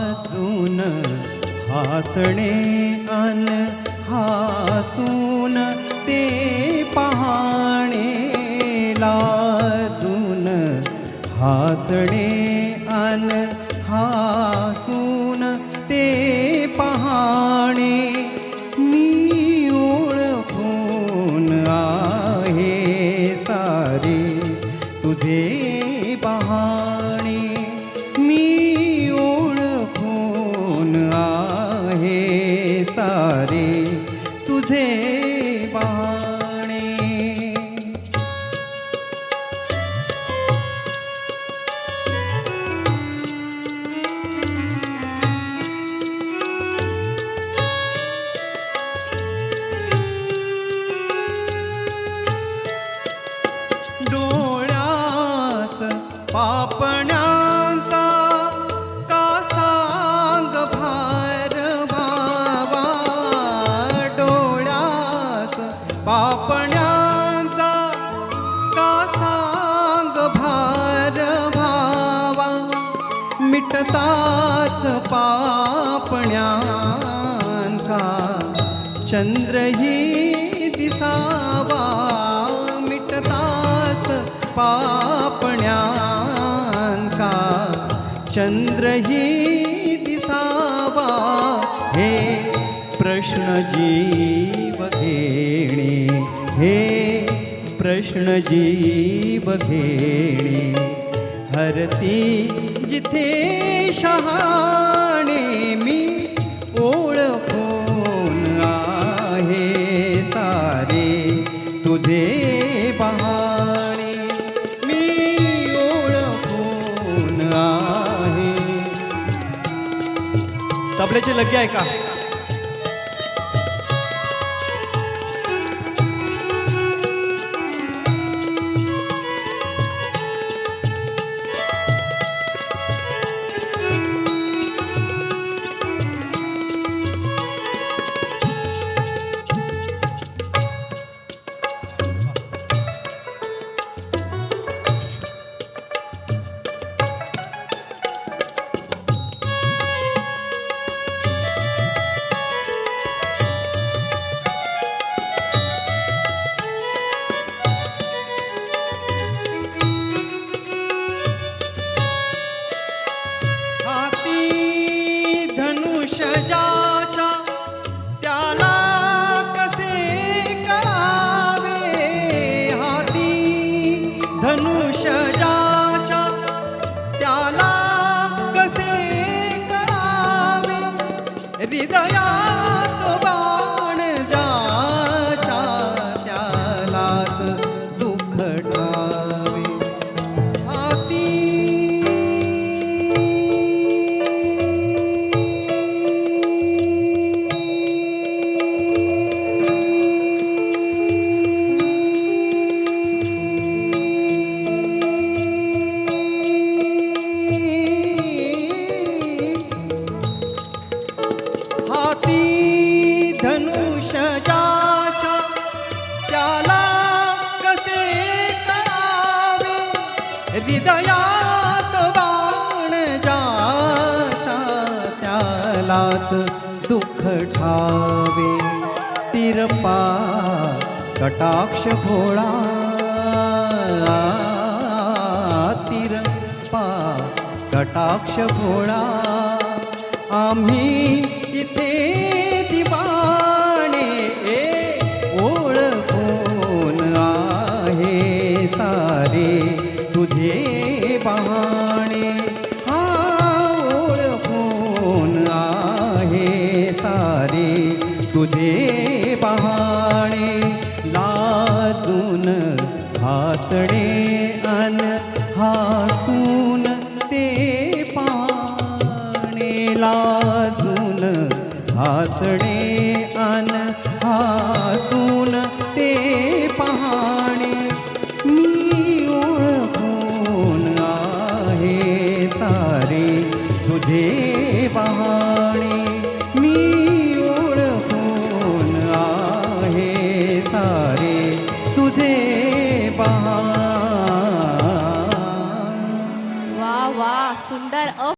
लाजून हसणे अन हसून ते पाहणे, लाजून हसणे अन हसून ते पाहणे, मी ओळखून आहे सारे तुझे बहाणे, मी ओळखून आहे सारे तुझे बहाणे. डोळ्यास पापण्यांचा का सांग भार भावा, डोळ्यास पापण्यांचा का सांग भार भावा, मिटताच पापण्यांका चंद्रही दिसावा, मिटताच पापण्यांका चंद्रही दिसावा, हे प्रश्न जीव घेणे, हे प्रश्न जीव घेणे, हरती जिथे शहाणे, मी ओळखून आहे सारे तुझे बहाणे, मी ओळखून आहे. तबल्याची लगी आहे का? ज्याच्या त्याला कसे कळावे, हाती धनुष ज्याच्या त्याला कसे कळावे, हृदयात बाण ज्याच्या त्यालाच दुःख ठावे, हाती धनुष ज्याच्या त्याला कसे कळावे, हृदयात बाण ज्याच्या त्यालाच दुःख ठावे, तिरपा कटाक्ष भोळा, तिरपा कटाक्ष भोळा, आम्ही इथे दिवाणे, ओळखून आहे सारे तुझे बहाणे, हा ओळखून आहे सारे तुझे बहाणे, लाजून हसणे अन हसून ते पाहणे, लाजून हसणे अन हसून ते पाहणे, मी ओळखून आहे सारे तुझे बहाणे, मी ओळखून आहे सारे तुझे बहाणे. वा वा, सुंदर.